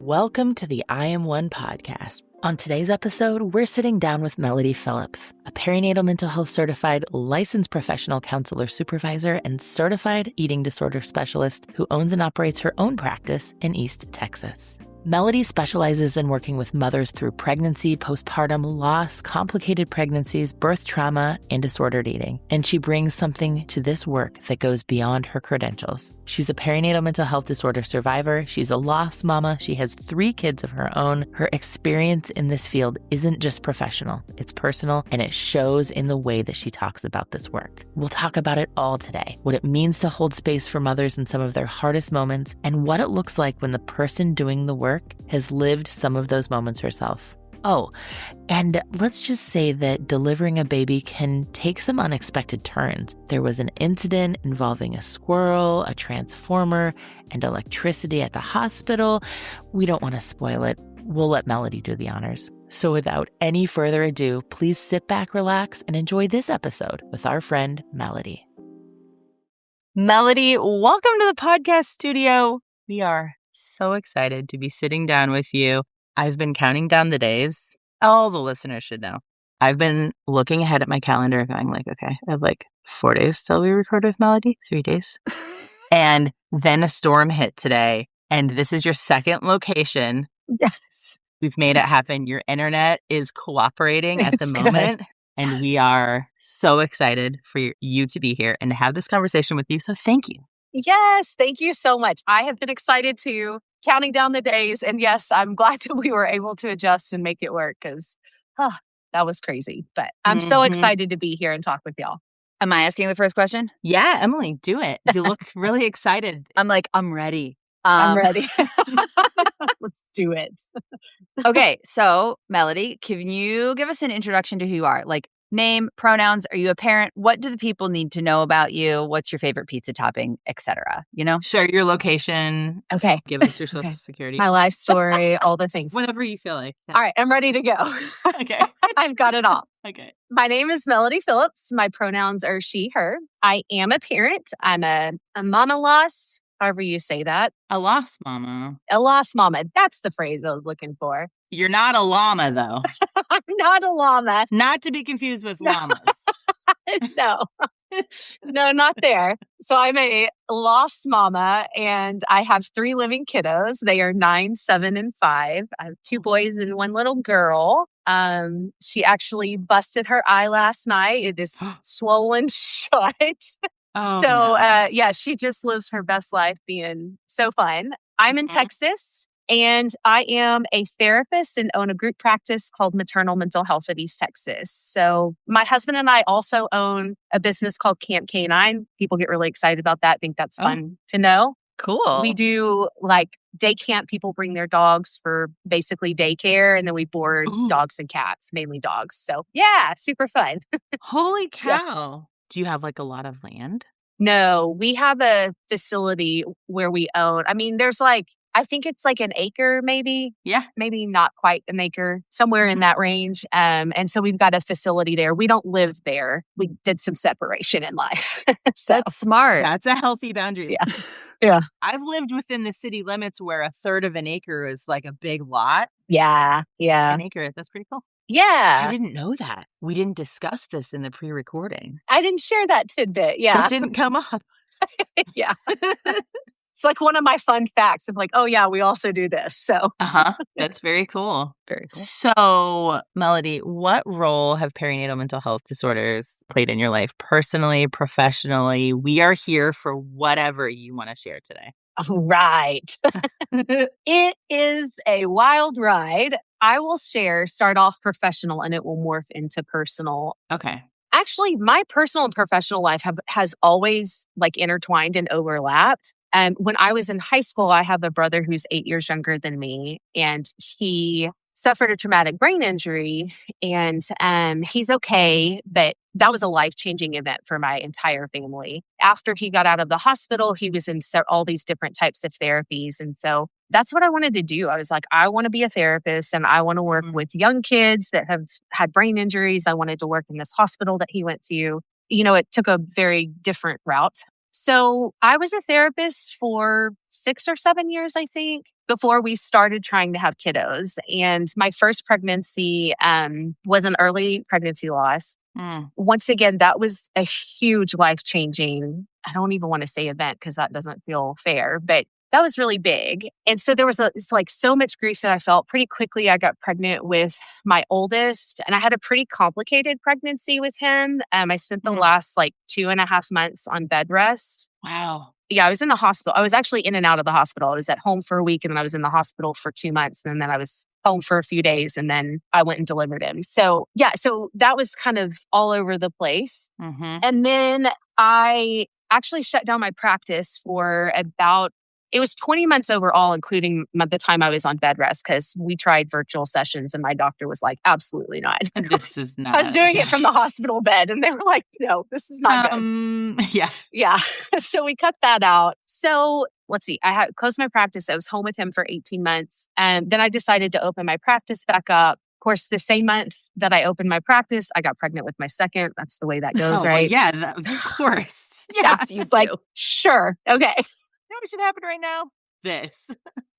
Welcome to the I Am One podcast. On today's episode, we're sitting down with MELODYE PHILLIPS, a perinatal mental health certified licensed professional counselor supervisor and certified eating disorder specialist who owns and operates her own practice in East Texas. MELODYE specializes in working with mothers through pregnancy, postpartum, loss, complicated pregnancies, birth trauma, and disordered eating. And she brings something to this work that goes beyond her credentials. She's a perinatal mental health disorder survivor. She's a lost mama. She has 3 kids of her own. Her experience in this field isn't just professional, it's personal, and it shows in the way that she talks about this work. We'll talk about it all today, what it means to hold space for mothers in some of their hardest moments, and what it looks like when the person doing the work has lived some of those moments herself. Oh, and let's just say that delivering a baby can take some unexpected turns. There was an incident involving a squirrel, a transformer, and electricity at the hospital. We don't want to spoil it. We'll let MELODYE do the honors. So without any further ado, please sit back, relax, and enjoy this episode with our friend MELODYE. MELODYE, welcome to the podcast studio. We are so excited to be sitting down with you. I've been counting down the days. All the listeners should know. I've been looking ahead at my calendar going like, okay, I have like 4 days till we record with MELODYE, 3 days. And then a storm hit today. And this is your second location. Yes. We've made it happen. Your internet is cooperating at the moment. And we are so excited for you to be here and to have this conversation with you. So thank you. Yes, thank you so much. I have been excited too, counting down the days. And yes, I'm glad that we were able to adjust and make it work because that was crazy. But I'm so excited to be here and talk with y'all. Am I asking the first question? Yeah, Emily, do it. You look really excited. I'm ready. I'm ready. Let's do it. Okay, so MELODYE, can you give us an introduction to who you are? Like name, pronouns, are you a parent? What do the people need to know about you? What's your favorite pizza topping, etc.? You know? Share your location. Okay. Give us your social security. My life story, all the things. Whatever you feel like. All right, I'm ready to go. Okay. I've got it all. Okay. My name is MELODYE PHILLIPS. My pronouns are she, her. I am a parent. I'm a mama loss, however you say that. A lost mama. A lost mama. That's the phrase I was looking for. You're not a llama, though. I'm not a llama. Not to be confused with llamas. No. No, not there. So I'm a lost mama, and I have 3 living kiddos. They are 9, 7, and 5. I have 2 boys and 1 little girl. She actually busted her eye last night. It is swollen shut. Oh, So, no. yeah, she just lives her best life being so fun. I'm in Texas. And I am a therapist and own a group practice called Maternal Mental Health at East Texas. So my husband and I also own a business called Camp K9. People get really excited about that. Think that's fun to know. Cool. We do like day camp. People bring their dogs for basically daycare. And then we board dogs and cats, mainly dogs. So yeah, super fun. Holy cow. Yeah. Do you have like a lot of land? No, we have a facility where we own. I mean, there's like, I think it's like an acre, maybe. Yeah. Maybe not quite an acre, somewhere in that range. And so we've got a facility there. We don't live there. We did some separation in life. So, that's smart. That's a healthy boundary. Yeah. Yeah. I've lived within the city limits where a third of an acre is like a big lot. Yeah. Yeah. An acre. That's pretty cool. Yeah. I didn't know that. We didn't discuss this in the pre-recording. I didn't share that tidbit. Yeah. It didn't come up. Yeah. It's like one of my fun facts of like, oh yeah, we also do this. So That's very cool. Very cool. So, MELODYE, what role have perinatal mental health disorders played in your life personally, professionally? We are here for whatever you want to share today. Right. It is a wild ride. I will start off professional and it will morph into personal. Okay. Actually, my personal and professional life has always like intertwined and overlapped. And when I was in high school, I have a brother who's 8 years younger than me, and he suffered a traumatic brain injury, and he's okay, but that was a life-changing event for my entire family. After he got out of the hospital, he was in all these different types of therapies. And so that's what I wanted to do. I was like, I want to be a therapist and I want to work with young kids that have had brain injuries. I wanted to work in this hospital that he went to. You know, it took a very different route. So I was a therapist for 6 or 7 years, I think, before we started trying to have kiddos. And my first pregnancy was an early pregnancy loss. Once again, that was a huge life-changing, I don't even want to say event because that doesn't feel fair, but that was really big. And so there was it's like so much grief that I felt. Pretty quickly, I got pregnant with my oldest, and I had a pretty complicated pregnancy with him. I spent the last like 2.5 months on bed rest. Wow. Yeah, I was in the hospital. I was actually in and out of the hospital. I was at home for a week, and then I was in the hospital for 2 months, and then I was home for a few days, and then I went and delivered him. So yeah, so that was kind of all over the place. And then I actually shut down my practice for about, it was 20 months overall, including the time I was on bed rest, because we tried virtual sessions and my doctor was like, absolutely not. This is not. I was doing it from the hospital bed and they were like, no, this is not good. Yeah. Yeah. So we cut that out. So let's see, I had closed my practice. I was home with him for 18 months. And then I decided to open my practice back up. Of course, the same month that I opened my practice, I got pregnant with my second. That's the way that goes, right? Well, yeah, of course. Yeah. He's like, sure. Okay. You know what should happen right now? This.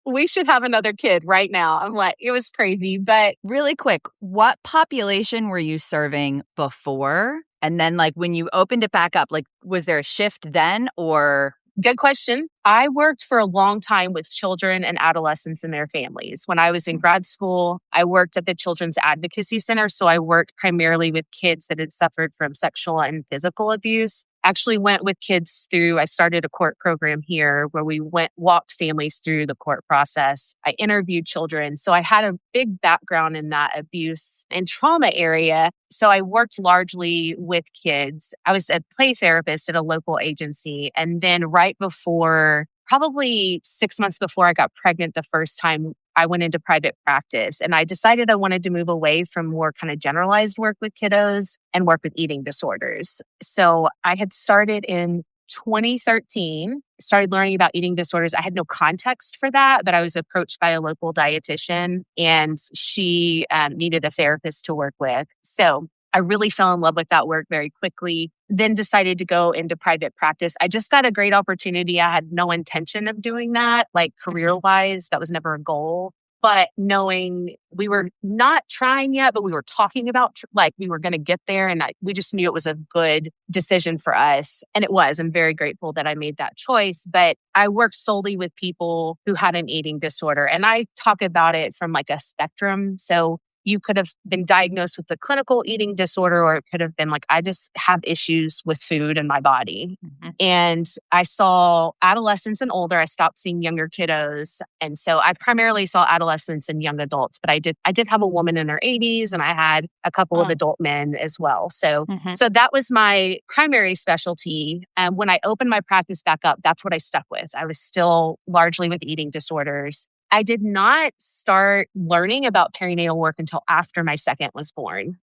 We should have another kid right now. I'm like, it was crazy. But really quick, what population were you serving before? And then like when you opened it back up, like was there a shift then or? Good question. I worked for a long time with children and adolescents and their families. When I was in grad school, I worked at the Children's Advocacy Center. So I worked primarily with kids that had suffered from sexual and physical abuse. Actually went with kids through, I started a court program here where we walked families through the court process. I interviewed children. So I had a big background in that abuse and trauma area. So I worked largely with kids. I was a play therapist at a local agency. And then right before, probably 6 months before I got pregnant the first time, I went into private practice and I decided I wanted to move away from more kind of generalized work with kiddos and work with eating disorders. So I had started in 2013, started learning about eating disorders. I had no context for that, but I was approached by a local dietitian and she needed a therapist to work with. So I really fell in love with that work very quickly, then decided to go into private practice. I just got a great opportunity. I had no intention of doing that, like career-wise. That was never a goal. But knowing we were not trying yet, but we were talking about like we were going to get there. And we just knew it was a good decision for us. And it was. I'm very grateful that I made that choice. But I worked solely with people who had an eating disorder. And I talk about it from like a spectrum. So you could have been diagnosed with a clinical eating disorder, or it could have been like, I just have issues with food in my body. And I saw adolescents and older. I stopped seeing younger kiddos. And so I primarily saw adolescents and young adults, but I did have a woman in her 80s and I had a couple of adult men as well. So that was my primary specialty. And when I opened my practice back up, that's what I stuck with. I was still largely with eating disorders. I did not start learning about perinatal work until after my second was born.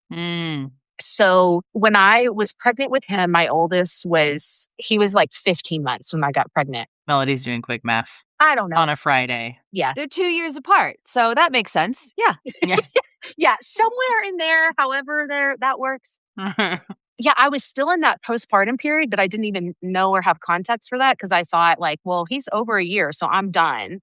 So when I was pregnant with him, my oldest he was like 15 months when I got pregnant. Melody's doing quick math. I don't know. On a Friday. Yeah. They're 2 years apart. So that makes sense. Yeah. Yeah. Somewhere in there, however that works. Yeah, I was still in that postpartum period, but I didn't even know or have context for that because I thought like, well, he's over a year, so I'm done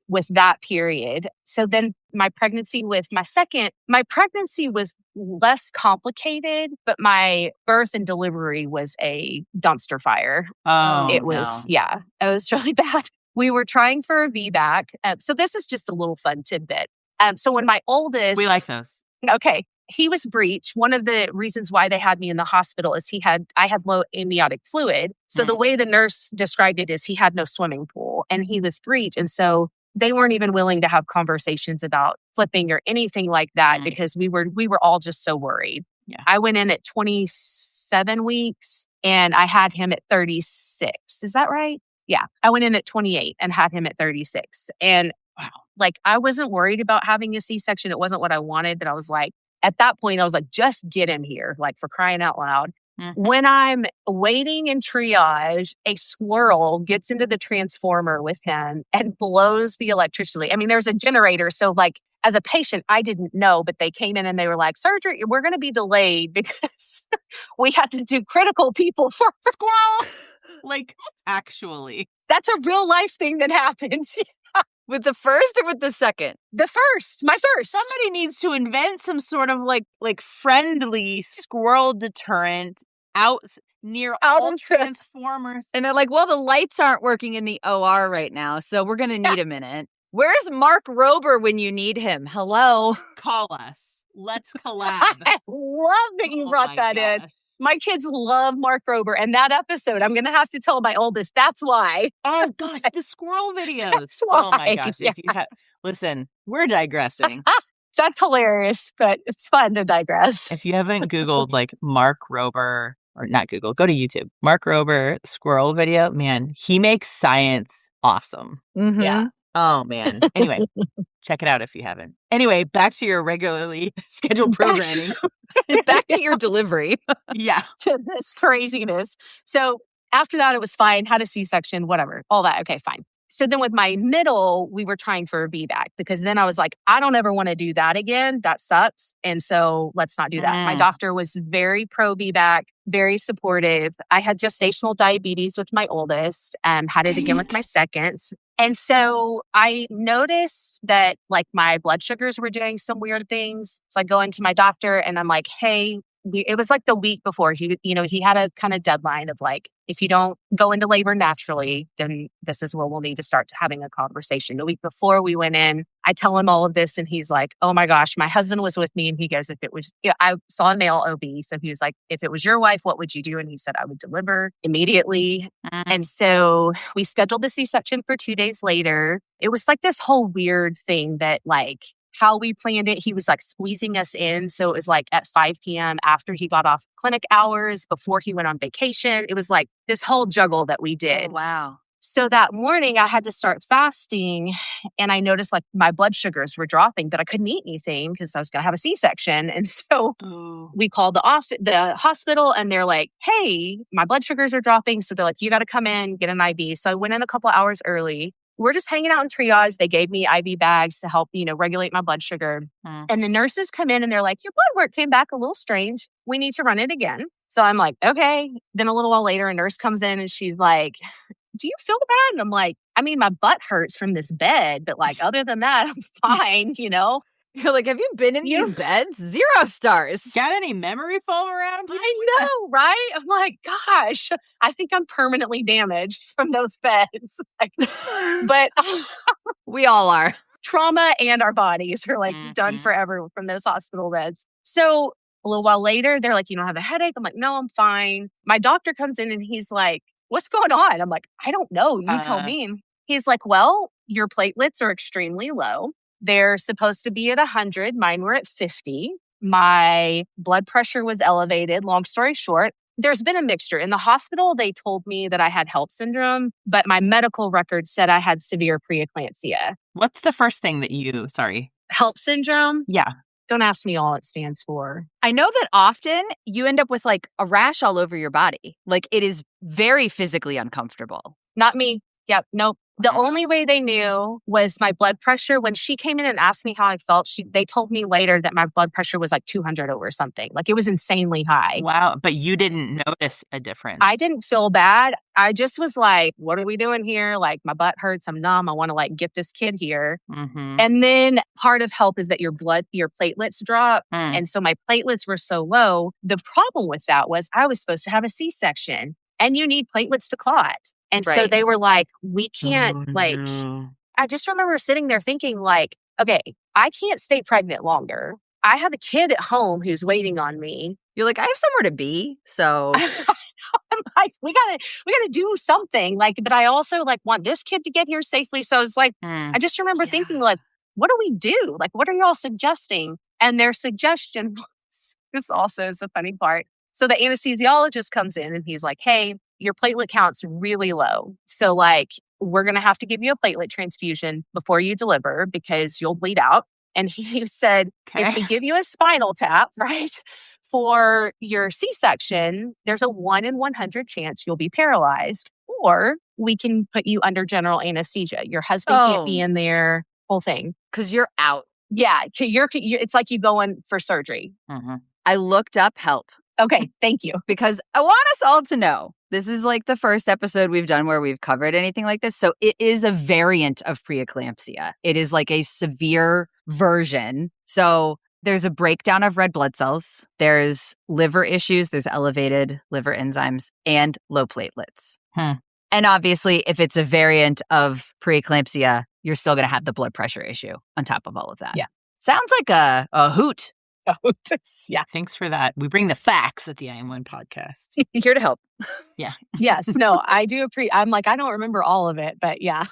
with that period. So then my pregnancy with my second, my pregnancy was less complicated, but my birth and delivery was a dumpster fire. It was really bad. We were trying for a VBAC. So this is just a little fun tidbit. So when my oldest... We like those. Okay. He was breech. One of the reasons why they had me in the hospital is I had low amniotic fluid. So the way the nurse described it is he had no swimming pool and he was breech. And so they weren't even willing to have conversations about flipping or anything like that because we were all just so worried. Yeah. I went in at 27 weeks and I had him at 36. Is that right? Yeah. I went in at 28 and had him at 36. And like, I wasn't worried about having a C-section. It wasn't what I wanted, but I was like, at that point, I was like, just get him here, like for crying out loud. When I'm waiting in triage, a squirrel gets into the transformer with him and blows the electricity. I mean, there's a generator. So like as a patient, I didn't know, but they came in and they were like, surgery, we're going to be delayed because we had to do critical people first. Squirrel. Like, actually. That's a real life thing that happens. With the first or with the second? My first. Somebody needs to invent some sort of like friendly squirrel deterrent out near all transformers. And they're like, well, the lights aren't working in the OR right now, so we're going to need a minute. Where's Mark Rober when you need him? Hello? Call us. Let's collab. I love that you brought that in. My kids love Mark Rober. And that episode, I'm going to have to tell my oldest, that's why. Oh, gosh, the squirrel videos. That's why. Oh, my gosh. Yeah. If you listen, we're digressing. That's hilarious, but it's fun to digress. If you haven't Googled, like, Mark Rober, or not Google, go to YouTube. Mark Rober squirrel video. Man, he makes science awesome. Mm-hmm. Yeah. Oh, man. Anyway, check it out if you haven't. Anyway, back to your regularly scheduled programming. Back to your delivery. Yeah. To this craziness. So after that, it was fine. Had a C-section, whatever, all that. Okay, fine. So then with my middle, we were trying for a VBAC because then I was like, I don't ever want to do that again. That sucks. And so let's not do that. My doctor was very pro VBAC, very supportive. I had gestational diabetes with my oldest, had it again with my second. And so I noticed that like my blood sugars were doing some weird things. So I go into my doctor and I'm like, hey, it was like the week before he had a kind of deadline of like, if you don't go into labor naturally, then this is where we'll need to start having a conversation. The week before we went in, I tell him all of this and he's like, oh my gosh, my husband was with me. And he goes, I saw a male OB. So he was like, if it was your wife, what would you do? And he said, I would deliver immediately. And so we scheduled the C-section for 2 days later. It was like this whole weird thing that like, how we planned it, he was like squeezing us in. So it was like at 5 p.m. after he got off clinic hours, before he went on vacation. It was like this whole juggle that we did. Oh, wow. So that morning I had to start fasting and I noticed like my blood sugars were dropping, but I couldn't eat anything because I was going to have a C-section. And so we called the hospital and they're like, hey, my blood sugars are dropping. So they're like, you got to come in, get an IV. So I went in a couple hours early. We're just hanging out in triage. They gave me IV bags to help, regulate my blood sugar. And the nurses come in and they're like, your blood work came back a little strange. We need to run it again. So I'm like, okay. Then a little while later, a nurse comes in and she's like, do you feel bad? And I'm like, I mean, my butt hurts from this bed, but like, other than that, I'm fine, You're like, have you been in these beds? 0 stars. Got any memory foam around here? I know, right? I'm like, gosh, I think I'm permanently damaged from those beds. But we all are. Trauma and our bodies are like done forever from those hospital beds. So a little while later, they're like, you don't have a headache? I'm like, no, I'm fine. My doctor comes in and he's like, what's going on? I'm like, I don't know. You tell me. He's like, well, your platelets are extremely low. They're supposed to be at 100. Mine were at 50. My blood pressure was elevated. Long story short, there's been a mixture. In the hospital, they told me that I had HELLP syndrome, but my medical record said I had severe preeclampsia. What's the first thing that HELLP syndrome? Yeah. Don't ask me all it stands for. I know that often you end up with like a rash all over your body. Like it is very physically uncomfortable. Not me. Yep. Nope. The only way they knew was my blood pressure. When she came in and asked me how I felt, they told me later that my blood pressure was like 200 over something. Like it was insanely high. Wow. But you didn't notice a difference. I didn't feel bad. I just was like, what are we doing here? Like my butt hurts. I'm numb. I want to like get this kid here. And then part of HELLP is that your platelets drop. And so my platelets were so low. The problem with that was I was supposed to have a C-section and you need platelets to clot. And so they were like, we can't I just remember sitting there thinking like, okay, I can't stay pregnant longer. I have a kid at home who's waiting on me. You're like, I have somewhere to be. So I'm like, we gotta do something. Like, but I also like want this kid to get here safely. So I was like, I just remember thinking like, what do we do? Like, what are y'all suggesting? And their suggestion was, this also is the funny part. So the anesthesiologist comes in and he's like, hey, your platelet count's really low. So like, we're going to have to give you a platelet transfusion before you deliver because you'll bleed out. And he said, if we give you a spinal tap, right, for your C-section, there's a 1 in 100 chance you'll be paralyzed, or we can put you under general anesthesia. Your husband can't be in there, whole thing. Because you're out. Yeah. It's like you go in for surgery. I looked up HELP. Okay, thank you. Because I want us all to know this is like the first episode we've done where we've covered anything like this. So it is a variant of preeclampsia. It is like a severe version. So there's a breakdown of red blood cells. There's liver issues. There's elevated liver enzymes and low platelets. And obviously, if it's a variant of preeclampsia, you're still going to have the blood pressure issue on top of all of that. Yeah. Sounds like a hoot. Yeah. Thanks for that. We bring the facts at the IM1 podcast. Here to help. Yeah. Yes. No, I do I'm like, I don't remember all of it, but yeah.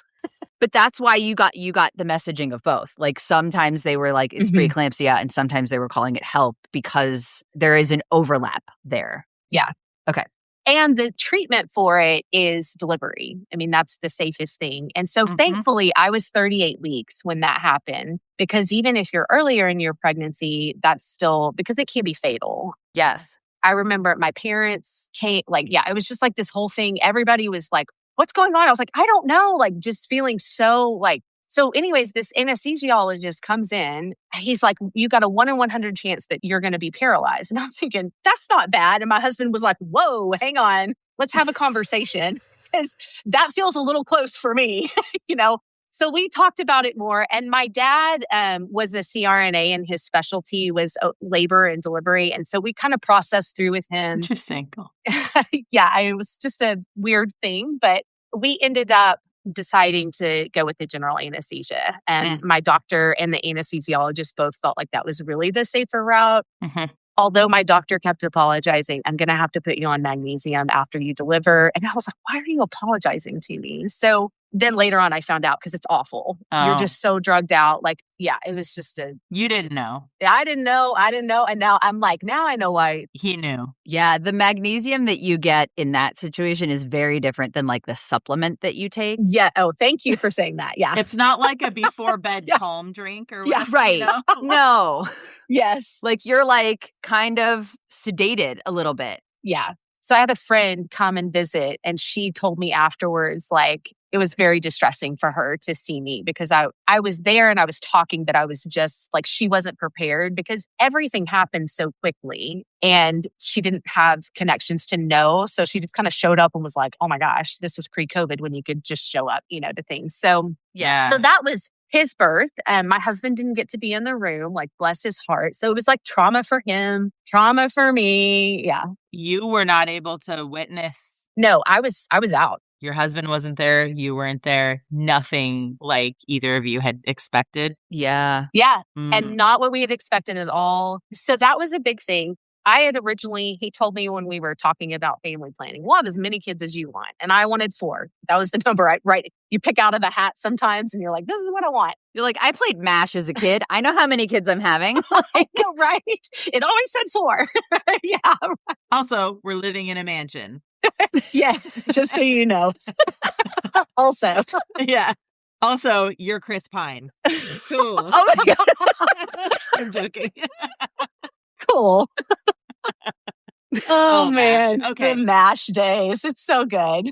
But that's why you got the messaging of both. Like sometimes they were like, it's preeclampsia, and sometimes they were calling it HELP because there is an overlap there. Yeah. Okay. And the treatment for it is delivery. I mean, that's the safest thing. And so thankfully, I was 38 weeks when that happened, because even if you're earlier in your pregnancy, that's still, because it can be fatal. Yes. I remember my parents came, it was just like this whole thing. Everybody was like, what's going on? I was like, I don't know. Like just feeling so anyways, this anesthesiologist comes in. He's like, you got a 1 in 100 chance that you're going to be paralyzed. And I'm thinking, that's not bad. And my husband was like, whoa, hang on. Let's have a conversation, because that feels a little close for me, So we talked about it more. And my dad was a CRNA, and his specialty was labor and delivery. And so we kind of processed through with him. Interesting. Cool. Yeah, it was just a weird thing. But we ended up deciding to go with the general anesthesia. And my doctor and the anesthesiologist both felt like that was really the safer route. Although my doctor kept apologizing, I'm going to have to put you on magnesium after you deliver. And I was like, why are you apologizing to me? So then later on, I found out, because it's awful. You're just so drugged out. It was just You didn't know. I didn't know. And now I'm like, now I know why. He knew. Yeah. The magnesium that you get in that situation is very different than like the supplement that you take. Yeah. Oh, thank you for saying that. Yeah. It's not like a before bed calm drink or whatever. Yeah, right. No. Yes. Like you're like kind of sedated a little bit. Yeah. So I had a friend come and visit, and she told me afterwards, it was very distressing for her to see me, because I was there and I was talking, but I was just she wasn't prepared, because everything happened so quickly and she didn't have connections to know. So she just kind of showed up and was like, oh my gosh, this was pre-COVID when you could just show up, to things. So yeah. So that was his birth. And my husband didn't get to be in the room, bless his heart. So it was trauma for him, trauma for me. Yeah. You were not able to witness. No, I was out. Your husband wasn't there. You weren't there. Nothing like either of you had expected. Yeah. Yeah. And not what we had expected at all. So that was a big thing. I had originally, he told me when we were talking about family planning, we'll have as many kids as you want. And I wanted 4. That was the number. You pick out of a hat sometimes and you're like, this is what I want. You're like, I played MASH as a kid. I know how many kids I'm having. Right. It always said 4. Yeah. Also, we're living in a mansion. Yes. Just so you know. Also. Yeah. Also, you're Chris Pine. Cool. Oh my God. I'm joking. Cool. Oh man. MASH. Okay. The MASH days. It's so good.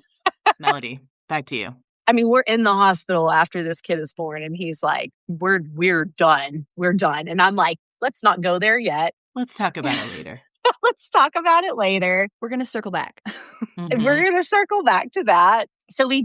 Melody, back to you. I mean, we're in the hospital after this kid is born, and he's like, we're done. We're done. And I'm like, let's not go there yet. Let's talk about it later. Let's talk about it later. We're going to circle back. We're going to circle back to that. So we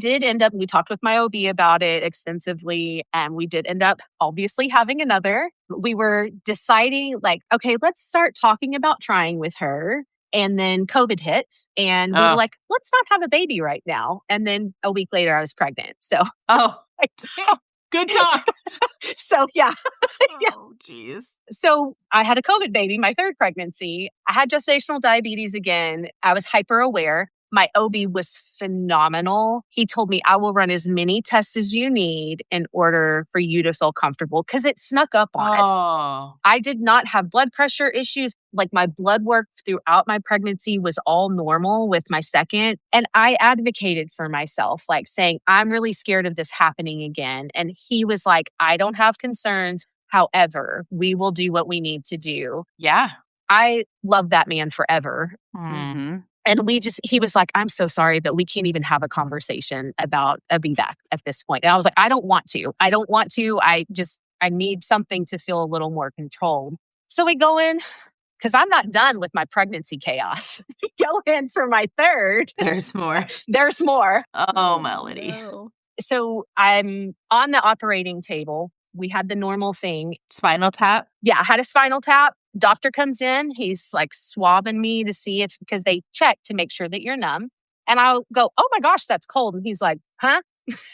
talked with my OB about it extensively, and we did end up obviously having another. We were deciding okay, let's start talking about trying with her. And then COVID hit, and we were like, let's not have a baby right now. And then a week later, I was pregnant. So, good talk. So, yeah. Oh, geez. So I had a COVID baby, my 3rd pregnancy. I had gestational diabetes again. I was hyper aware. My OB was phenomenal. He told me, I will run as many tests as you need in order for you to feel comfortable, because it snuck up on us. I did not have blood pressure issues. My blood work throughout my pregnancy was all normal with my 2nd. And I advocated for myself, saying, I'm really scared of this happening again. And he was like, I don't have concerns. However, we will do what we need to do. Yeah. I love that man forever. Mm-hmm. And he was like, I'm so sorry, but we can't even have a conversation about a VBAC at this point. And I was like, I don't want to. I need something to feel a little more controlled. So we go in, because I'm not done with my pregnancy chaos. Go in for my third. There's more. There's more. Oh, Melody. No. So I'm on the operating table. We had the normal thing. Spinal tap? Yeah, I had a spinal tap. Doctor comes in. He's like swabbing me to see if, because they check to make sure that you're numb. And I'll go, oh my gosh, that's cold. And he's like, huh?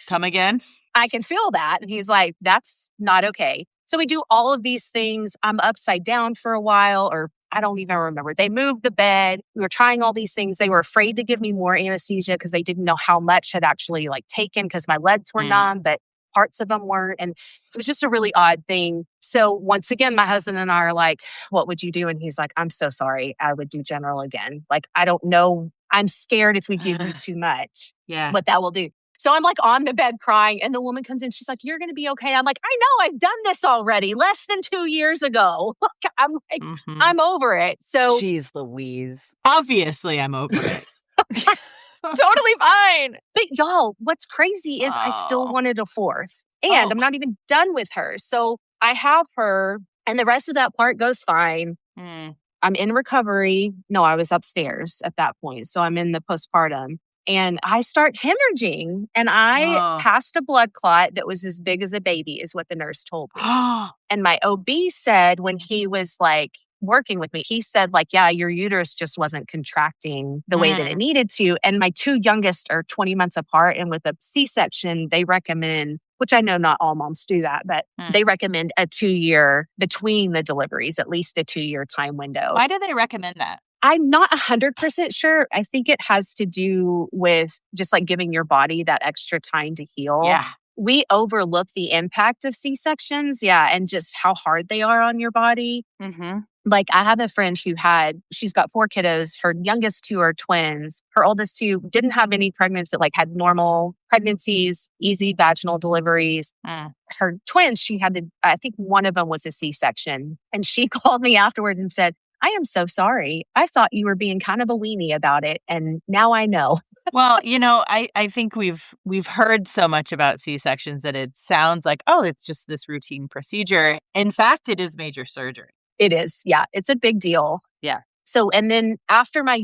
Come again? I can feel that. And he's like, that's not okay. So we do all of these things. I'm upside down for a while, or I don't even remember. They moved the bed. We were trying all these things. They were afraid to give me more anesthesia because they didn't know how much had actually like taken because my legs were numb, but parts of them weren't. And it was just a really odd thing. So once again, my husband and I are like, what would you do? And he's like, I'm so sorry. I would do general again. Like, I don't know. I'm scared if we give you too much, what that will do. So I'm like on the bed crying, and the woman comes in. She's like, you're going to be okay. I'm like, I know, I've done this already less than 2 years ago. I'm like, I'm over it. So Jeez Louise. Obviously, I'm over it. Totally fine. But y'all, what's crazy is I still wanted a fourth, and I'm not even done with her. So I have her, and the rest of that part goes fine. I'm in recovery. No, I was upstairs at that point. So I'm in the postpartum. And I start hemorrhaging, and I passed a blood clot that was as big as a baby, is what the nurse told me. And my OB said, when he was like working with me, he said like, yeah, your uterus just wasn't contracting the way that it needed to. And my two youngest are 20 months apart. And with a C-section, they recommend, which I know not all moms do that, but they recommend a 2-year between the deliveries, at least a 2-year time window. Why do they recommend that? I'm not 100% sure. I think it has to do with just like giving your body that extra time to heal. Yeah. We overlook the impact of C-sections, and just how hard they are on your body. Like, I have a friend who she's got 4 kiddos. Her youngest 2 are twins. Her oldest 2 didn't have any pregnancy, like had normal pregnancies, easy vaginal deliveries. Her twins, she had I think one of them was a C-section. And she called me afterward and said, I am so sorry. I thought you were being kind of a weenie about it. And now I know. Well, I think we've heard so much about C-sections that it sounds like, oh, it's just this routine procedure. In fact, it is major surgery. It is. Yeah. It's a big deal. Yeah. So, and then after my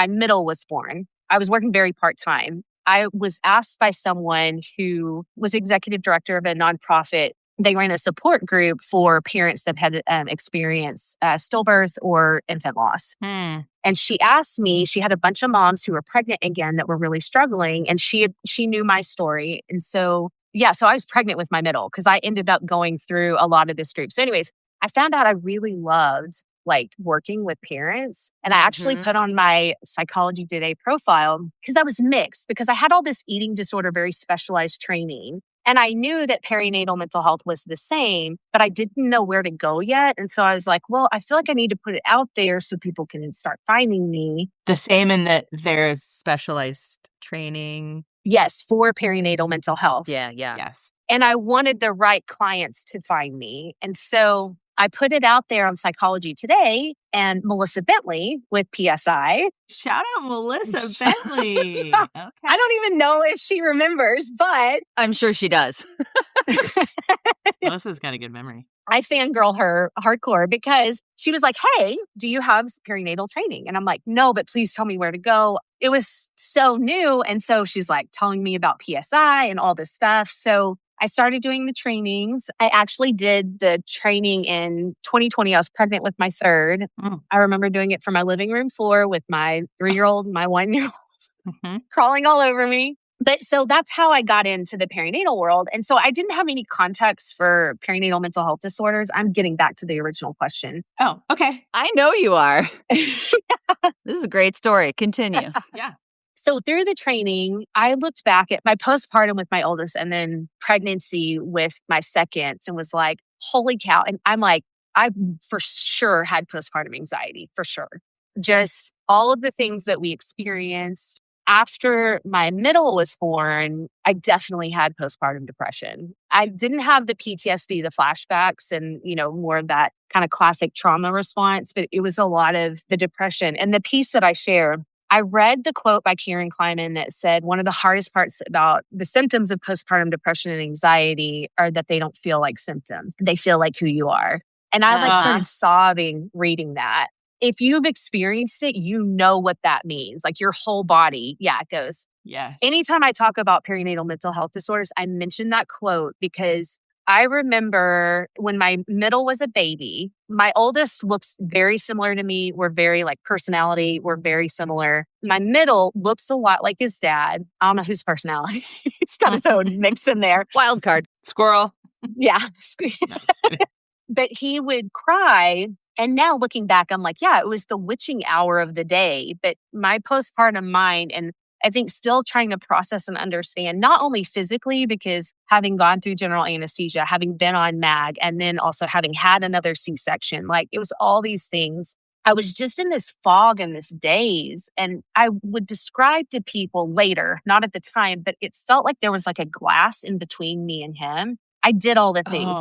middle was born, I was working very part-time. I was asked by someone who was executive director of a nonprofit. They ran a support group for parents that had experienced stillbirth or infant loss. And she asked me, she had a bunch of moms who were pregnant again that were really struggling. And she knew my story. And so, so I was pregnant with my middle because I ended up going through a lot of this group. So anyways, I found out I really loved like working with parents. And I actually put on my Psychology Today profile because I was mixed, because I had all this eating disorder, very specialized training. And I knew that perinatal mental health was the same, but I didn't know where to go yet. And so I was like, well, I feel like I need to put it out there so people can start finding me. The same in that there's specialized training. Yes, for perinatal mental health. Yeah. Yes. And I wanted the right clients to find me. And so I put it out there on Psychology Today, and Melissa Bentley with PSI. Shout out Melissa Bentley. Okay. I don't even know if she remembers, but I'm sure she does. Melissa's got a good memory. I fangirl her hardcore because she was like, hey, do you have perinatal training? And I'm like, no, but please tell me where to go. It was so new. And so she's like telling me about PSI and all this stuff. So I started doing the trainings. I actually did the training in 2020. I was pregnant with my third. I remember doing it from my living room floor with my 3-year-old and my 1-year-old crawling all over me. But so that's how I got into the perinatal world. And so I didn't have any context for perinatal mental health disorders. I'm getting back to the original question. Oh, okay. I know you are. This is a great story. Continue. Yeah. So through the training, I looked back at my postpartum with my oldest and then pregnancy with my second and was like, holy cow. And I'm like, I for sure had postpartum anxiety, for sure. Just all of the things that we experienced. After my middle was born, I definitely had postpartum depression. I didn't have the PTSD, the flashbacks, and, more of that kind of classic trauma response, but it was a lot of the depression. And the piece that I shared, I read the quote by Karen Kleiman that said, one of the hardest parts about the symptoms of postpartum depression and anxiety are that they don't feel like symptoms. They feel like who you are. And I like started sobbing reading that. If you've experienced it, you know what that means. Like your whole body, it goes. Yes. Anytime I talk about perinatal mental health disorders, I mention that quote because I remember when my middle was a baby, my oldest looks very similar to me. We're very like personality. We're very similar. My middle looks a lot like his dad. I don't know whose personality. He's got his own mix in there. Wild card. Squirrel. Yeah. But he would cry. And now looking back, I'm like, it was the witching hour of the day. But my postpartum mind, and I think still trying to process and understand, not only physically, because having gone through general anesthesia, having been on MAG, and then also having had another C-section, like it was all these things. I was just in this fog and this daze. And I would describe to people later, not at the time, but it felt like there was like a glass in between me and him. I did all the things.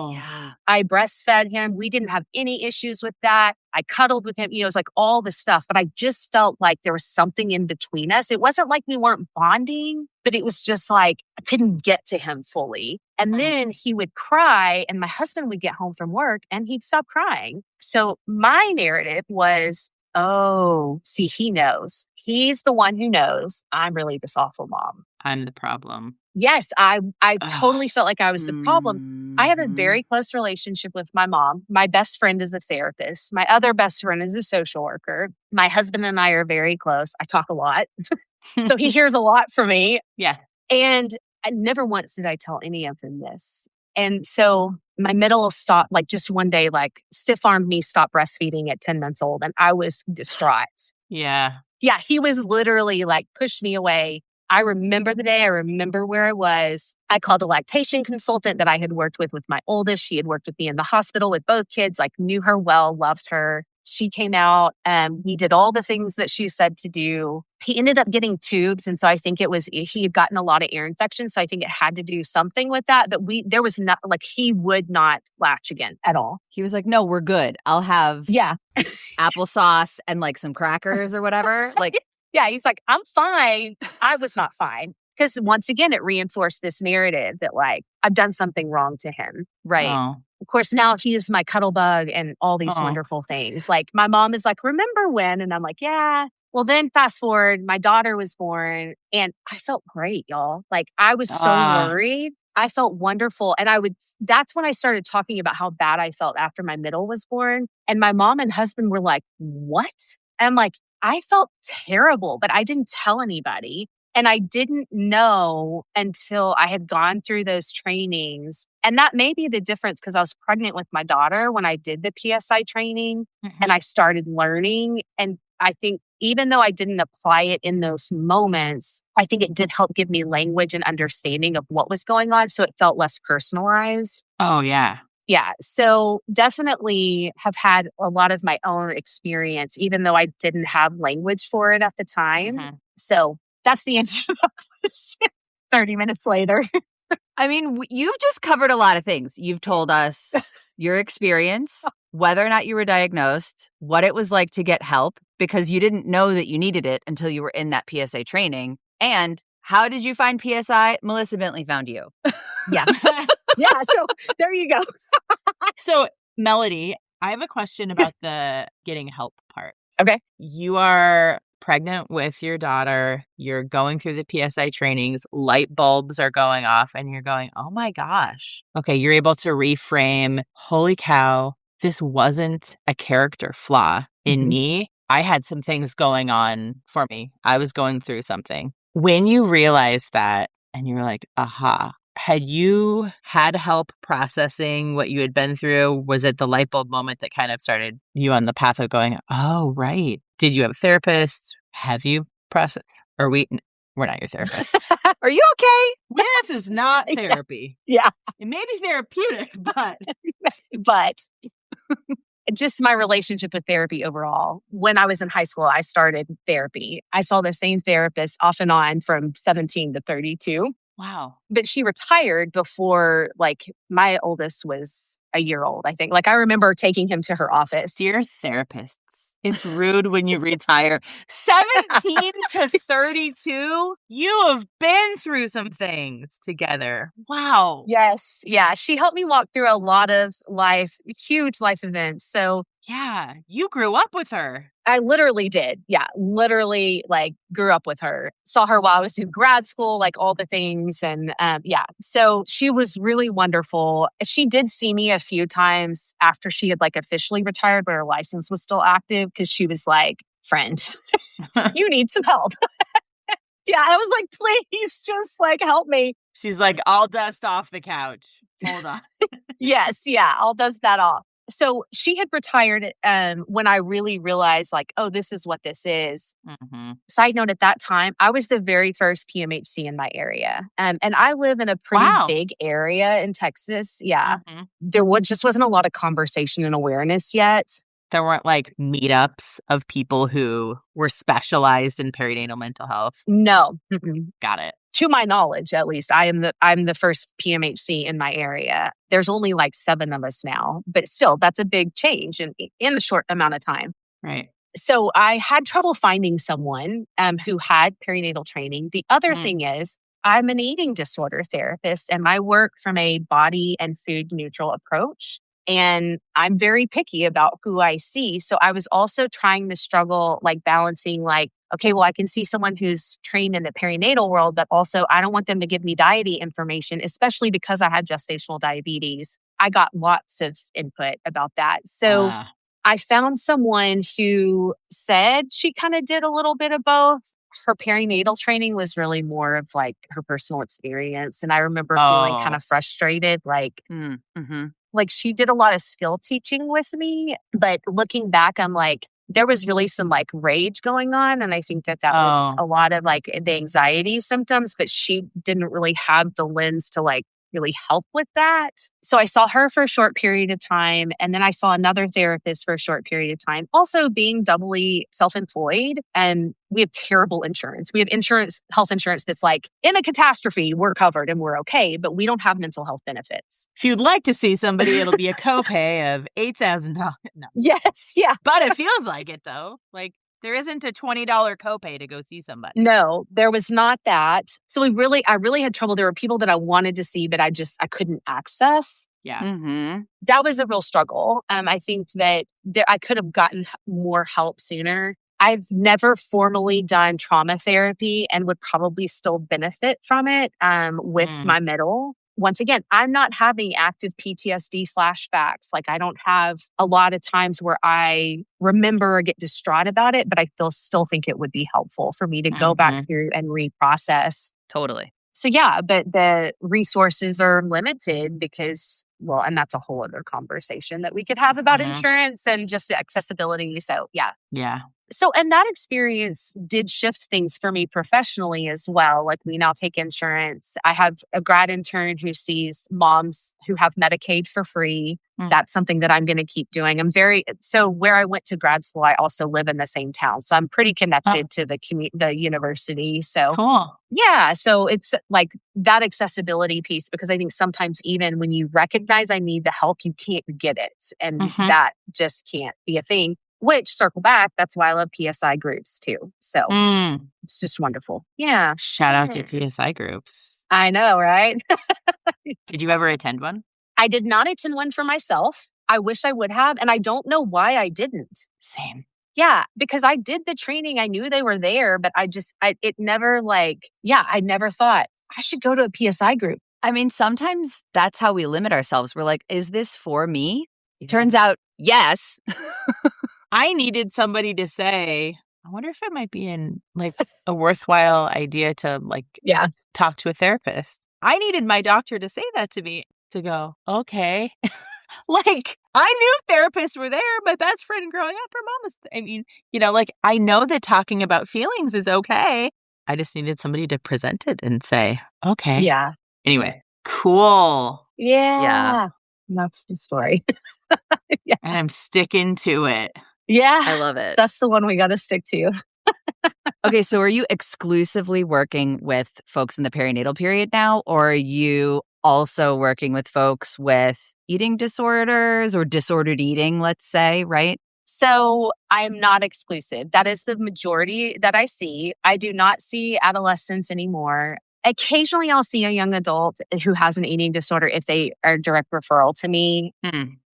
I breastfed him. We didn't have any issues with that. I cuddled with him. It was like all the stuff, but I just felt like there was something in between us. It wasn't like we weren't bonding, but it was just like I couldn't get to him fully. And then he would cry and my husband would get home from work and he'd stop crying. So my narrative was, see, he knows. He's the one who knows I'm really this awful mom. I'm the problem. Yes, I totally felt like I was the problem. I have a very close relationship with my mom. My best friend is a therapist. My other best friend is a social worker. My husband and I are very close. I talk a lot. So he hears a lot from me. Yeah. And I never once did I tell any of them this. And so my middle stopped, like just one day, like stiff-armed me, stopped breastfeeding at 10 months old. And I was distraught. Yeah. Yeah, he was literally like pushed me away. I remember the day. I remember where I was. I called a lactation consultant that I had worked with my oldest. She had worked with me in the hospital with both kids, like knew her well, loved her. She came out and we did all the things that she said to do. He ended up getting tubes. And so I think he had gotten a lot of ear infections. So I think it had to do something with that. But there was not, like, he would not latch again at all. He was like, no, we're good. I'll have applesauce and like some crackers or whatever. Like, yeah, he's like, I'm fine. I was not fine. Because once again, it reinforced this narrative that like, I've done something wrong to him. Right. Oh. Of course, now he is my cuddle bug and all these wonderful things. Like my mom is like, remember when? And I'm like, yeah. Well, then fast forward, my daughter was born and I felt great, y'all. Like I was so worried. I felt wonderful. And that's when I started talking about how bad I felt after my middle was born. And my mom and husband were like, what? And I'm like, I felt terrible, but I didn't tell anybody. And I didn't know until I had gone through those trainings. And that may be the difference because I was pregnant with my daughter when I did the PSI training and I started learning. And I think even though I didn't apply it in those moments, I think it did help give me language and understanding of what was going on. So it felt less personalized. Oh, yeah. Yeah. So definitely have had a lot of my own experience, even though I didn't have language for it at the time. So that's the answer to that question 30 minutes later. I mean, you've just covered a lot of things. You've told us your experience, whether or not you were diagnosed, what it was like to get help, because you didn't know that you needed it until you were in that PSA training. And how did you find PSI? Melissa Bentley found you. Yeah. Yeah. So there you go. So, Melody, I have a question about the getting help part. Okay. You are pregnant with your daughter. You're going through the PSI trainings. Light bulbs are going off and you're going, oh my gosh. Okay. You're able to reframe. Holy cow. This wasn't a character flaw in me. I had some things going on for me. I was going through something. When you realized that and you're like, aha, had you had help processing what you had been through? Was it the light bulb moment that kind of started you on the path of going, oh, right. Did you have a therapist? Have you processed? Or we're not your therapist. Are you okay? This is not therapy. Yeah. It may be therapeutic, but just my relationship with therapy overall. When I was in high school, I started therapy. I saw the same therapist off and on from 17 to 32. Wow. But she retired before like my oldest was a year old, I think. Like I remember taking him to her office. Dear therapists, it's rude when you retire. 17 to 32? You have been through some things together. Wow. Yes. Yeah. She helped me walk through a lot of huge life events. So Yeah. You grew up with her. I literally did. Yeah. Literally like grew up with her, saw her while I was in grad school, like all the things. And yeah, so she was really wonderful. She did see me a few times after she had like officially retired, but her license was still active because she was like, friend, you need some help. Yeah. I was like, please just like help me. She's like, I'll dust off the couch. Hold on. Yes. Yeah. I'll dust that off. So she had retired when I really realized like, oh, this is what this is. Mm-hmm. Side note, at that time, I was the very first PMHC in my area. And I live in a pretty big area in Texas. Yeah. Mm-hmm. There just wasn't a lot of conversation and awareness yet. There weren't like meetups of people who were specialized in perinatal mental health. No. Mm-mm. Got it. To my knowledge, at least, I'm the first PMHC in my area. There's only like 7 of us now, but still, that's a big change in a short amount of time. Right. So I had trouble finding someone who had perinatal training. The other thing is, I'm an eating disorder therapist, and I work from a body and food neutral approach. And I'm very picky about who I see. So I was also trying to struggle, like balancing, like, okay, well, I can see someone who's trained in the perinatal world, but also I don't want them to give me diety information, especially because I had gestational diabetes. I got lots of input about that. So I found someone who said she kind of did a little bit of both. Her perinatal training was really more of like her personal experience. And I remember feeling kind of frustrated, like, like she did a lot of skill teaching with me. But looking back, I'm like, there was really some like rage going on. And I think that was a lot of like the anxiety symptoms, but she didn't really have the lens to like really help with that. So I saw her for a short period of time. And then I saw another therapist for a short period of time, also being doubly self-employed. And we have terrible insurance. We have health insurance that's like, in a catastrophe, we're covered and we're okay, but we don't have mental health benefits. If you'd like to see somebody, it'll be a copay of $8,000. No. Yes. Yeah. But it feels like it though. Like there isn't a $20 copay to go see somebody. No, there was not that. So I really had trouble. There were people that I wanted to see, but I couldn't access. Yeah. Mm-hmm. That was a real struggle. I think that I could have gotten more help sooner. I've never formally done trauma therapy and would probably still benefit from it with my middle. Once again, I'm not having active PTSD flashbacks. Like I don't have a lot of times where I remember or get distraught about it, but I still think it would be helpful for me to go back through and reprocess. Totally. So yeah, but the resources are limited because, well, and that's a whole other conversation that we could have about insurance and just the accessibility. So yeah. Yeah. So, and that experience did shift things for me professionally as well. Like we now take insurance. I have a grad intern who sees moms who have Medicaid for free. That's something that I'm going to keep doing. So where I went to grad school, I also live in the same town. So I'm pretty connected to the university. So cool. Yeah. So it's like that accessibility piece, because I think sometimes even when you recognize I need the help, you can't get it. And that just can't be a thing. Which, circle back, that's why I love PSI groups too. So it's just wonderful. Yeah. Shout out to PSI groups. I know, right? Did you ever attend one? I did not attend one for myself. I wish I would have. And I don't know why I didn't. Same. Yeah, because I did the training. I knew they were there, but I never thought I should go to a PSI group. I mean, sometimes that's how we limit ourselves. We're like, is this for me? Turns out, yes. I needed somebody to say, I wonder if it might be a worthwhile idea to talk to a therapist. I needed my doctor to say that to me, to go, okay. I knew therapists were there. My best friend growing up, her mom was, I know that talking about feelings is okay. I just needed somebody to present it and say, okay. Yeah. Anyway, cool. Yeah. That's the story. Yeah. And I'm sticking to it. Yeah. I love it. That's the one we got to stick to. Okay, so are you exclusively working with folks in the perinatal period now, or are you also working with folks with eating disorders or disordered eating, let's say, right? So I'm not exclusive. That is the majority that I see. I do not see adolescents anymore. Occasionally, I'll see a young adult who has an eating disorder if they are a direct referral to me.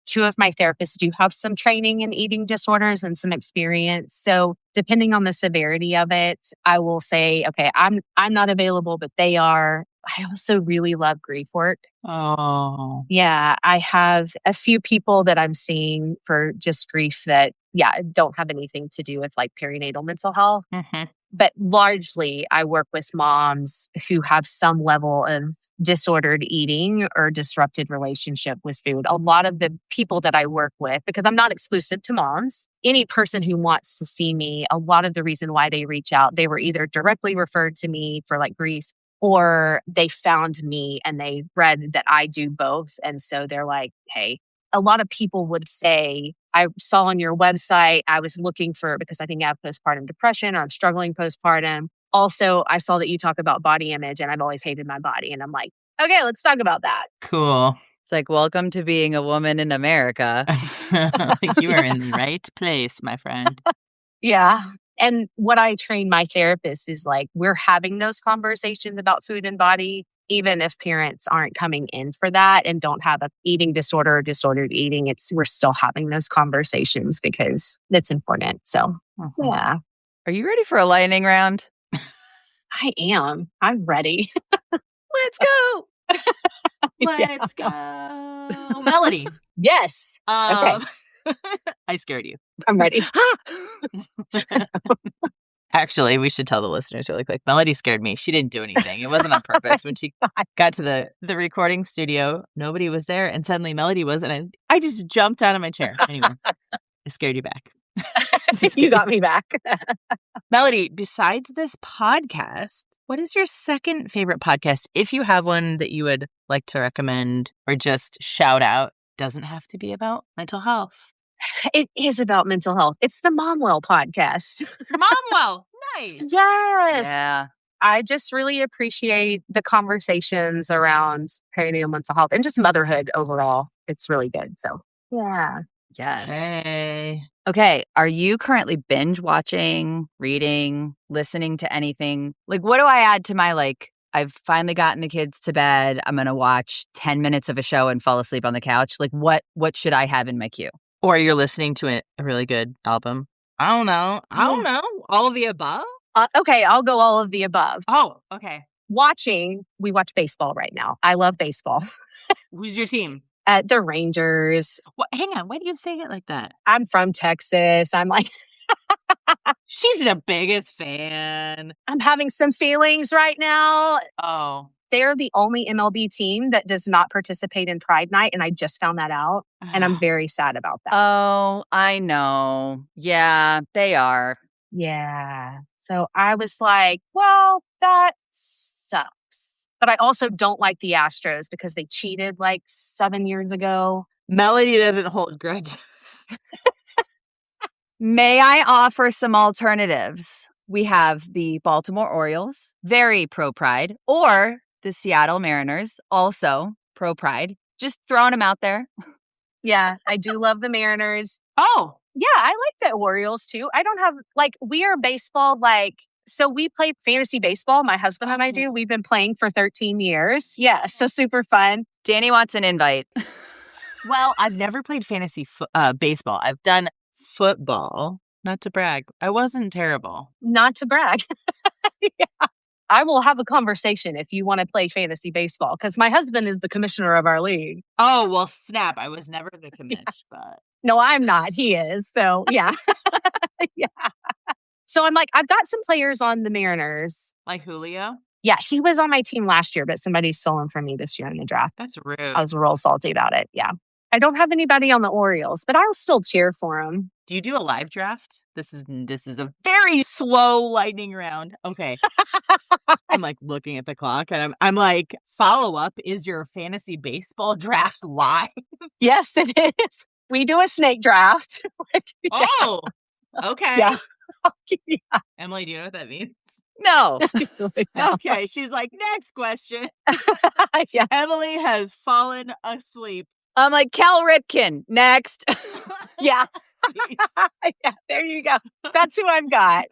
Two of my therapists do have some training in eating disorders and some experience. So depending on the severity of it, I will say, okay, I'm not available, but they are. I also really love grief work. Oh. Yeah, I have a few people that I'm seeing for just grief that, don't have anything to do with like perinatal mental health. Mm-hmm. But largely, I work with moms who have some level of disordered eating or disrupted relationship with food. A lot of the people that I work with, because I'm not exclusive to moms, any person who wants to see me, a lot of the reason why they reach out, they were either directly referred to me for like grief, or they found me and they read that I do both. And so they're like, hey, a lot of people would say, I saw on your website, I was looking for, because I think I have postpartum depression or I'm struggling postpartum. Also, I saw that you talk about body image and I've always hated my body. And I'm like, okay, let's talk about that. Cool. It's like, welcome to being a woman in America. You are in the right place, my friend. Yeah. And what I train my therapists is like, we're having those conversations about food and body, even if parents aren't coming in for that and don't have an eating disorder or disordered eating. We're still having those conversations because it's important. So, yeah. Are you ready for a lightning round? I am. I'm ready. Let's go. Let's go. Melody. Yes. Okay. I scared you. I'm ready. Actually, we should tell the listeners really quick. Melody scared me. She didn't do anything. It wasn't on purpose. When she got to the recording studio, nobody was there. And suddenly Melody was. And I just jumped out of my chair. Anyway, I scared you back. You got me back. Melody, besides this podcast, what is your second favorite podcast? If you have one that you would like to recommend or just shout out, doesn't have to be about mental health. It is about mental health. It's the Momwell podcast. Momwell. Nice. Yes. Yeah. I just really appreciate the conversations around perinatal mental health and just motherhood overall. It's really good. So, yeah. Yes. Hey. Okay. Are you currently binge watching, reading, listening to anything? Like, what do I add to my, like, I've finally gotten the kids to bed. I'm going to watch 10 minutes of a show and fall asleep on the couch. Like, what should I have in my queue? Or you're listening to a really good album. I don't know. All of the above? Okay, I'll go all of the above. Oh, okay. We watch baseball right now. I love baseball. Who's your team? The Rangers. Hang on. Why do you say it like that? I'm from Texas. I'm like... She's the biggest fan. I'm having some feelings right now. Oh. They're the only MLB team that does not participate in Pride Night, and I just found that out, and I'm very sad about that. Oh, I know. Yeah, they are. Yeah. So I was like, well, that sucks. But I also don't like the Astros because they cheated like 7 years ago. Melody doesn't hold grudges. May I offer some alternatives? We have the Baltimore Orioles, very pro-Pride, or the Seattle Mariners, also pro-Pride. Just throwing them out there. Yeah, I do love the Mariners. Oh. Yeah, I like the Orioles too. I don't have, like, we are baseball, so we play fantasy baseball. My husband and I do. We've been playing for 13 years. Yeah, so super fun. Danny wants an invite. Well, I've never played fantasy baseball. I've done football. Not to brag. I wasn't terrible. Not to brag. Yeah. I will have a conversation if you want to play fantasy baseball because my husband is the commissioner of our league. Oh, well, snap. I was never the commish, but... No, I'm not. He is. So, yeah. Yeah. So I'm like, I've got some players on the Mariners. Like Julio? Yeah, he was on my team last year, but somebody stole him from me this year in the draft. That's rude. I was real salty about it. Yeah. I don't have anybody on the Orioles, but I'll still cheer for him. Do you do a live draft? This is a very slow lightning round. Okay. I'm like looking at the clock and I'm like, follow up, is your fantasy baseball draft live? Yes, it is. We do a snake draft. Oh, okay. Yeah. Yeah. Emily, do you know what that means? No. Okay, she's like, next question. Yeah. Emily has fallen asleep. I'm like, Cal Ripken. Next. Yeah. Yeah, there you go. That's who I've got.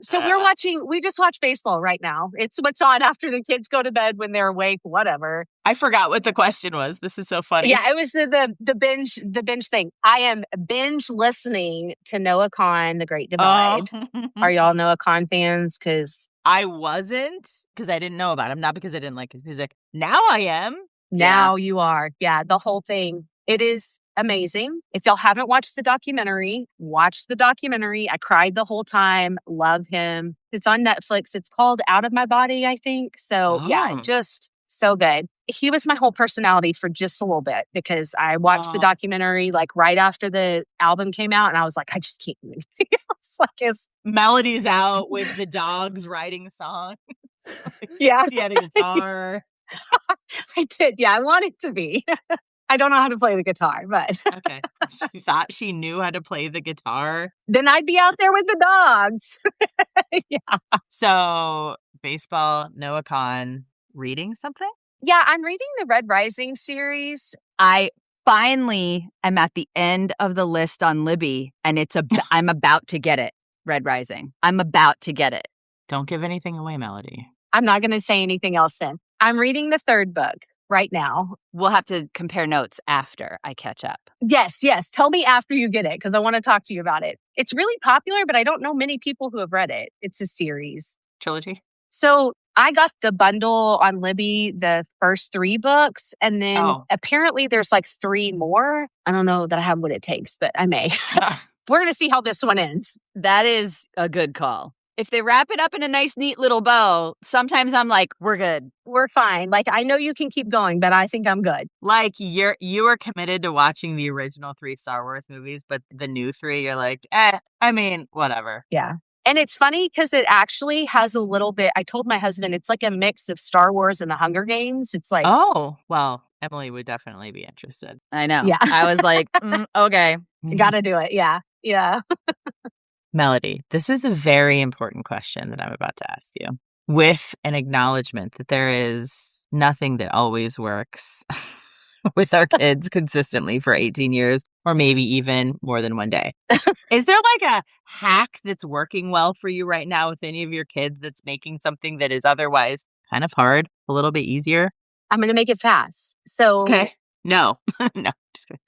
So we just watch baseball right now. It's what's on after the kids go to bed when they're awake, whatever. I forgot what the question was. This is so funny. Yeah, it was the binge thing. I am binge listening to Noah Kahan, The Great Divide. Are y'all Noah Kahan fans? Because I wasn't, because I didn't know about him, not because I didn't like his music. Now I am. now you are. Yeah, the whole thing. It is amazing. If y'all haven't watched the documentary, watch the documentary. I cried the whole time. Love him. It's on Netflix. It's called Out of My Body, I think. So yeah, just so good. He was my whole personality for just a little bit because I watched the documentary like right after the album came out and I was like, I just can't do anything else. Like his Melody's out with the dogs writing songs. Yeah. She had a guitar. I did. Yeah, I want it to be. I don't know how to play the guitar, but Okay. She thought she knew how to play the guitar. then I'd be out there with the dogs. Yeah. So, baseball, Noah Kahan, reading something? Yeah, I'm reading the Red Rising series. I finally am at the end of the list on Libby, and I'm about to get it. Red Rising. I'm about to get it. Don't give anything away, Melody. I'm not going to say anything else then. I'm reading the third book right now. We'll have to compare notes after I catch up. Yes. Tell me after you get it because I want to talk to you about it. It's really popular, but I don't know many people who have read it. It's a series. Trilogy? So I got the bundle on Libby, the first 3 books, and then apparently there's like 3 more. I don't know that I have what it takes, but I may. We're going to see how this one ends. That is a good call. If they wrap it up in a nice, neat little bow, sometimes I'm like, we're good. We're fine. Like, I know you can keep going, but I think I'm good. Like, you are committed to watching the original 3 Star Wars movies, but the new 3, you're like, I mean, whatever. Yeah. And it's funny because it actually has a little bit, I told my husband, it's like a mix of Star Wars and the Hunger Games. It's like, oh, well, Emily would definitely be interested. I know. Yeah. I was like, okay. Got to do it. Yeah. Yeah. Melody, this is a very important question that I'm about to ask you, with an acknowledgement that there is nothing that always works with our kids consistently for 18 years, or maybe even more than one day. Is there like a hack that's working well for you right now with any of your kids that's making something that is otherwise kind of hard a little bit easier? I'm going to make it fast. So Okay. No, no, just kidding.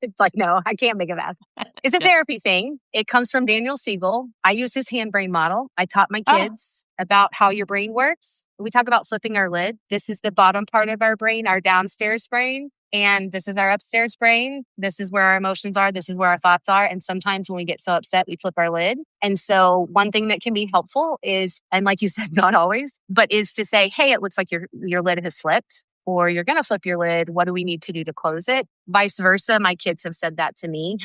It's like, no, I can't make it fast. It's a therapy thing. It comes from Daniel Siegel. I use his hand brain model. I taught my kids about how your brain works. We talk about flipping our lid. This is the bottom part of our brain, our downstairs brain. And this is our upstairs brain. This is where our emotions are. This is where our thoughts are. And sometimes when we get so upset, we flip our lid. And so one thing that can be helpful is, and like you said, not always, but is to say, hey, it looks like your lid has flipped, or you're going to flip your lid. What do we need to do to close it? Vice versa. My kids have said that to me.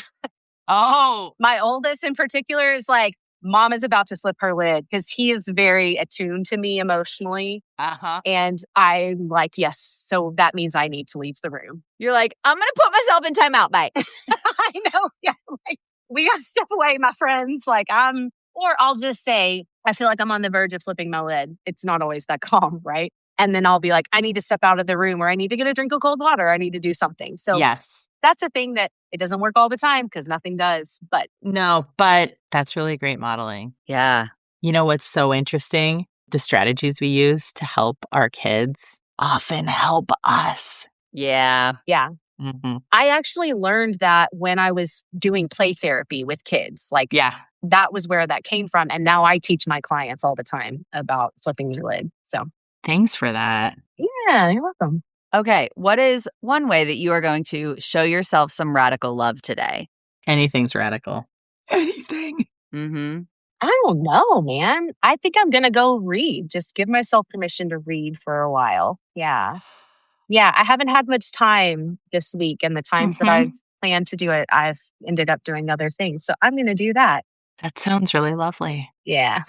Oh, My oldest in particular is like, Mom is about to flip her lid because he is very attuned to me emotionally. And I'm like, yes, so that means I need to leave the room. You're like, I'm going to put myself in timeout. Bye. I know. Yeah. Like, we got to step away, my friends. Like or I'll just say, I feel like I'm on the verge of flipping my lid. It's not always that calm, right? And then I'll be like, I need to step out of the room, or I need to get a drink of cold water. I need to do something. So yes. That's a thing that it doesn't work all the time because nothing does. But no, but that's really great modeling. Yeah. You know what's so interesting? The strategies we use to help our kids often help us. Yeah. Yeah. Mm-hmm. I actually learned that when I was doing play therapy with kids. Like, that was where that came from. And now I teach my clients all the time about flipping your lid. So thanks for that. Yeah, you're welcome. Okay. What is one way that you are going to show yourself some radical love today? Anything's radical. Anything. Mm-hmm. I don't know, man. I think I'm going to go read. Just give myself permission to read for a while. Yeah. Yeah. I haven't had much time this week, and the times that I've planned to do it, I've ended up doing other things. So I'm going to do that. That sounds really lovely. Yeah.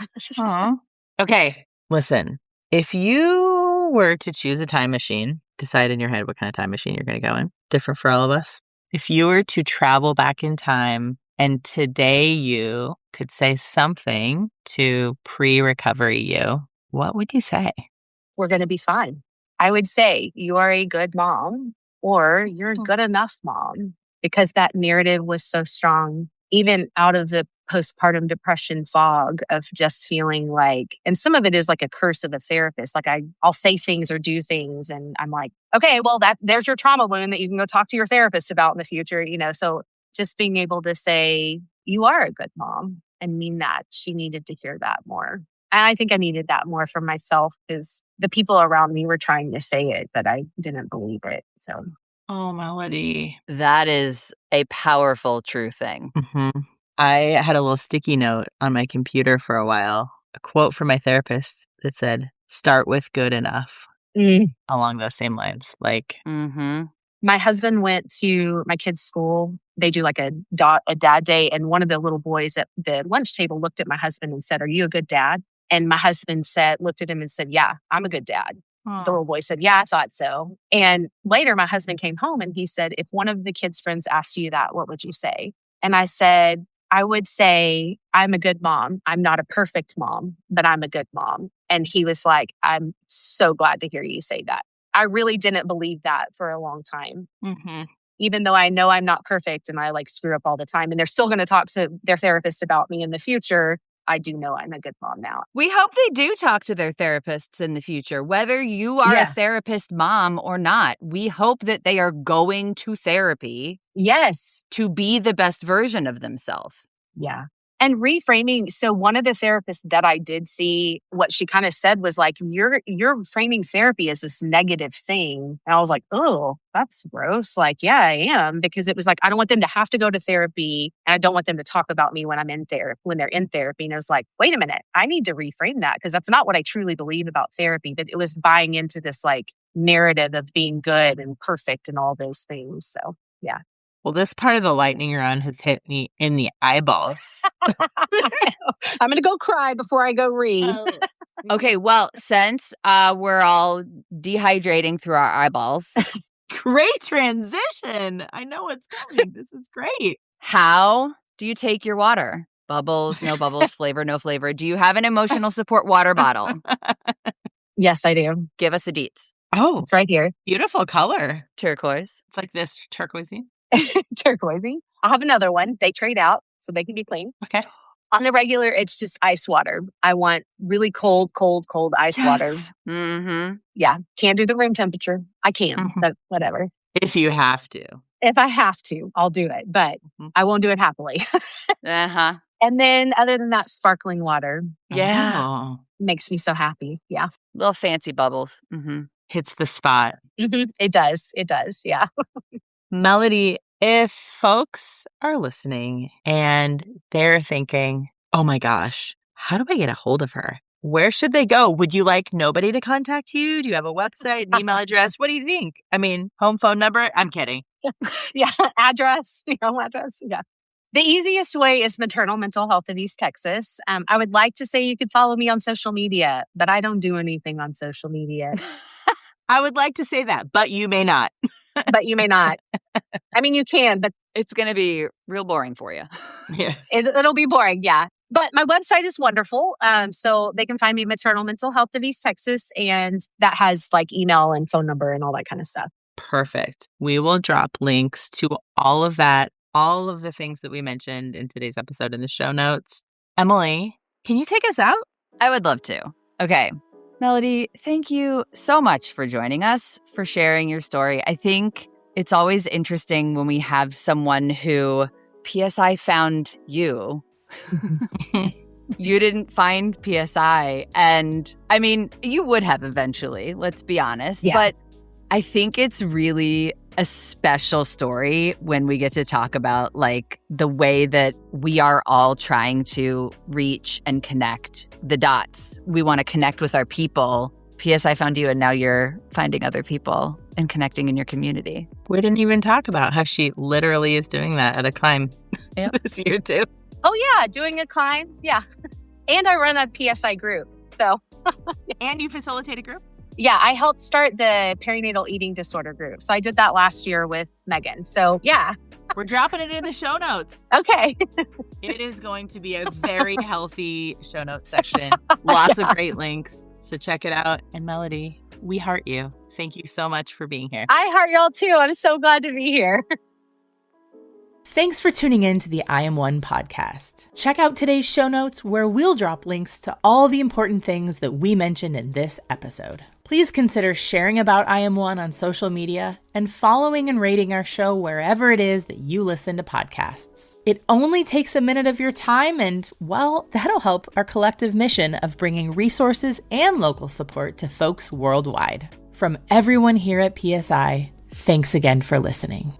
Okay. Listen, if you were to choose a time machine, decide in your head what kind of time machine you're going to go in, different for all of us. If you were to travel back in time and today you could say something to pre-recovery you, what would you say? We're going to be fine. I would say you are a good mom or you're a good enough mom, because that narrative was so strong, even out of the postpartum depression fog of just feeling like, and some of it is like a curse of a therapist. Like I'll say things or do things and I'm like, okay, well, there's your trauma wound that you can go talk to your therapist about in the future, So just being able to say, you are a good mom, and mean that. She needed to hear that more. And I think I needed that more for myself, because the people around me were trying to say it, but I didn't believe it. So, Oh, Melody. That is a powerful, true thing. Mm-hmm. I had a little sticky note on my computer for a while, a quote from my therapist that said, start with good enough, along those same lines. Like, my husband went to my kid's school. They do like a dad day. And one of the little boys at the lunch table looked at my husband and said, "Are you a good dad?" And my husband looked at him and said, "Yeah, I'm a good dad." The little boy said, "Yeah, I thought so." And later my husband came home and he said, "If one of the kids' friends asked you that, what would you say?" And I said, "I would say I'm a good mom. I'm not a perfect mom, but I'm a good mom." And he was like, "I'm so glad to hear you say that." I really didn't believe that for a long time. Even though I know I'm not perfect and I like screw up all the time and they're still going to talk to their therapist about me in the future, I do know I'm a good mom now. We hope they do talk to their therapists in the future, whether you are a therapist mom or not. We hope that they are going to therapy. Yes. To be the best version of themselves. Yeah. And reframing. So one of the therapists that I did see, what she kind of said was like, you're framing therapy as this negative thing. And I was like, oh, that's gross. Like, yeah, I am. Because it was like, I don't want them to have to go to therapy. And I don't want them to talk about me when they're in therapy. And I was like, wait a minute, I need to reframe that, because that's not what I truly believe about therapy. But it was buying into this like narrative of being good and perfect and all those things. So yeah. Well, this part of the lightning round has hit me in the eyeballs. I'm going to go cry before I go read. Okay, well, since we're all dehydrating through our eyeballs. Great transition. I know what's coming. This is great. How do you take your water? Bubbles, no bubbles, flavor, no flavor. Do you have an emotional support water bottle? Yes, I do. Give us the deets. Oh, it's right here. Beautiful color. Turquoise. It's like this turquoisey. Turquoisey. I'll have another one. They trade out so they can be clean. Okay. On the regular, it's just ice water. I want really cold ice water. Yeah. Can't do the room temperature. I can, but whatever. If you have to. If I have to, I'll do it, but I won't do it happily. And then other than that, sparkling water. Yeah. Makes me so happy. Yeah. Little fancy bubbles. Hits the spot. It does. It does. Yeah. Melody, if folks are listening and they're thinking, oh my gosh, how do I get a hold of her? Where should they go? Would you like nobody to contact you? Do you have a website, an email address? What do you think? I mean, home phone number? I'm kidding. Yeah. Address. Home address. Yeah. The easiest way is Maternal Mental Health of East Texas. I would like to say you could follow me on social media, but I don't do anything on social media. I would like to say that, but you may not. But you may not. I mean, you can, but it's going to be real boring for you. Yeah. It'll be boring. Yeah. But my website is wonderful. So they can find me Maternal Mental Health of East Texas. And that has like email and phone number and all that kind of stuff. Perfect. We will drop links to all of that, all of the things that we mentioned in today's episode in the show notes. Emily, can you take us out? I would love to. Okay. Melody, thank you so much for joining us, for sharing your story. I think it's always interesting when we have someone who PSI found you. You didn't find PSI. And I mean, you would have eventually, let's be honest. Yeah. But I think it's really a special story when we get to talk about like the way that we are all trying to reach and connect the dots. We want to connect with our people. PSI found you, and now you're finding other people and connecting in your community. We didn't even talk about how she literally is doing that at a climb this year too. Oh yeah, doing a climb. Yeah. And I run a PSI group. So and you facilitate a group? Yeah, I helped start the perinatal eating disorder group. So I did that last year with Megan. So yeah. We're dropping it in the show notes. Okay. It is going to be a very healthy show notes section. Lots of great links. So check it out. And Melody, we heart you. Thank you so much for being here. I heart y'all too. I'm so glad to be here. Thanks for tuning in to the I Am One podcast. Check out today's show notes where we'll drop links to all the important things that we mentioned in this episode. Please consider sharing about I Am One on social media and following and rating our show wherever it is that you listen to podcasts. It only takes a minute of your time and, well, that'll help our collective mission of bringing resources and local support to folks worldwide. From everyone here at PSI, thanks again for listening.